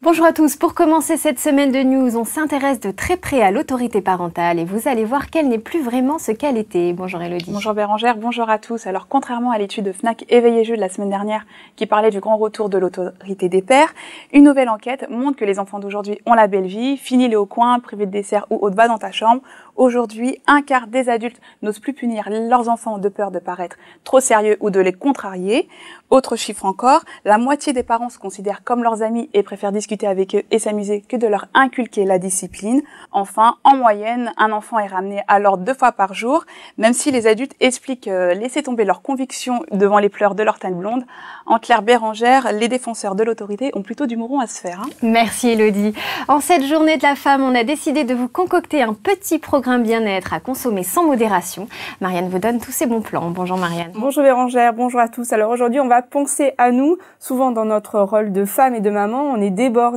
Bonjour à tous, pour commencer cette semaine de news, on s'intéresse de très près à l'autorité parentale et vous allez voir qu'elle n'est plus vraiment ce qu'elle était. Bonjour Elodie. Bonjour Bérangère, bonjour à tous. Alors contrairement à l'étude de Fnac Éveillé Jeu de la semaine dernière qui parlait du grand retour de l'autorité des pères, une nouvelle enquête montre que les enfants d'aujourd'hui ont la belle vie, fini les hauts coins, privés de dessert ou haut de bas dans ta chambre. Aujourd'hui, un quart des adultes n'osent plus punir leurs enfants de peur de paraître trop sérieux ou de les contrarier. Autre chiffre encore, la moitié des parents se considèrent comme leurs amis et préfèrent discuter avec eux et s'amuser que de leur inculquer la discipline. Enfin, en moyenne, un enfant est ramené à l'ordre 2 fois par jour, même si les adultes expliquent laisser tomber leurs convictions devant les pleurs de leur teinte blonde. En clair, Bérangère, les défenseurs de l'autorité ont plutôt du mouron à se faire. Merci Elodie. En cette journée de la femme, on a décidé de vous concocter un petit programme bien-être à consommer sans modération. Marianne vous donne tous ses bons plans. Bonjour Marianne. Bonjour Bérangère, bonjour à tous. Alors aujourd'hui, on va penser à nous. Souvent dans notre rôle de femme et de maman, on est débordé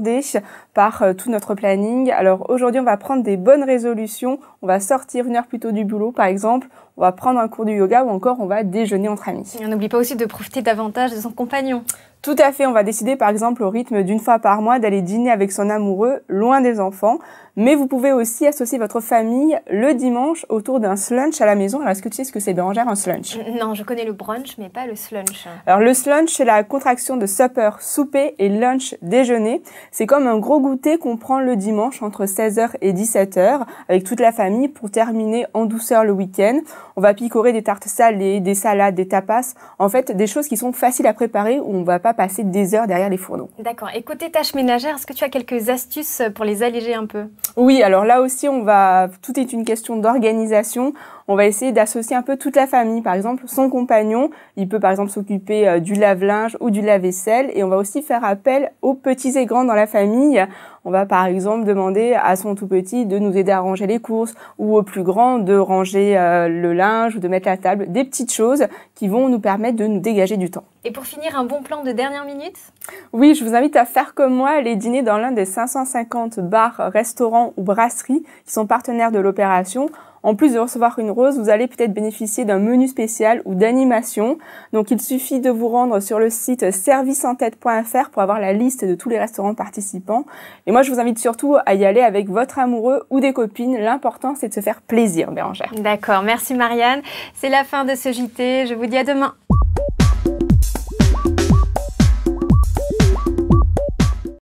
par tout notre planning. Alors aujourd'hui, on va prendre des bonnes résolutions. On va sortir 1 heure plus tôt du boulot, par exemple. On va prendre un cours de yoga ou encore on va déjeuner entre amis. Et on n'oublie pas aussi de profiter davantage de son compagnon. Tout à fait, on va décider par exemple au rythme d'1 fois par mois d'aller dîner avec son amoureux, loin des enfants. Mais vous pouvez aussi associer votre famille le dimanche autour d'un slunch à la maison. Alors est-ce que tu sais ce que c'est Bérangère, un slunch? Non, je connais le brunch mais pas le slunch. Alors le slunch, c'est la contraction de supper, souper, et lunch, déjeuner. C'est comme un gros goûter qu'on prend le dimanche entre 16h et 17h avec toute la famille pour terminer en douceur le week-end. On va picorer des tartes salées, des salades, des tapas. En fait, des choses qui sont faciles à préparer où on va pas passer des heures derrière les fourneaux. D'accord. Et côté tâches ménagères, est-ce que tu as quelques astuces pour les alléger un peu? Oui, alors là aussi, tout est une question d'organisation. On va essayer d'associer un peu toute la famille. Par exemple, son compagnon, il peut par exemple s'occuper du lave-linge ou du lave-vaisselle. Et on va aussi faire appel aux petits et grands dans la famille. On va par exemple demander à son tout petit de nous aider à ranger les courses ou au plus grand de ranger le linge ou de mettre la table. Des petites choses qui vont nous permettre de nous dégager du temps. Et pour finir, un bon plan de dernière minute? Oui, je vous invite à faire comme moi, aller dîner dans l'un des 550 bars, restaurants ou brasseries qui sont partenaires de l'opération. En plus de recevoir une rose, vous allez peut-être bénéficier d'un menu spécial ou d'animation. Donc, il suffit de vous rendre sur le site serviceentête.fr pour avoir la liste de tous les restaurants participants. Et moi, je vous invite surtout à y aller avec votre amoureux ou des copines. L'important, c'est de se faire plaisir, Bérangère. D'accord, merci Marianne. C'est la fin de ce JT. Je vous dis à demain.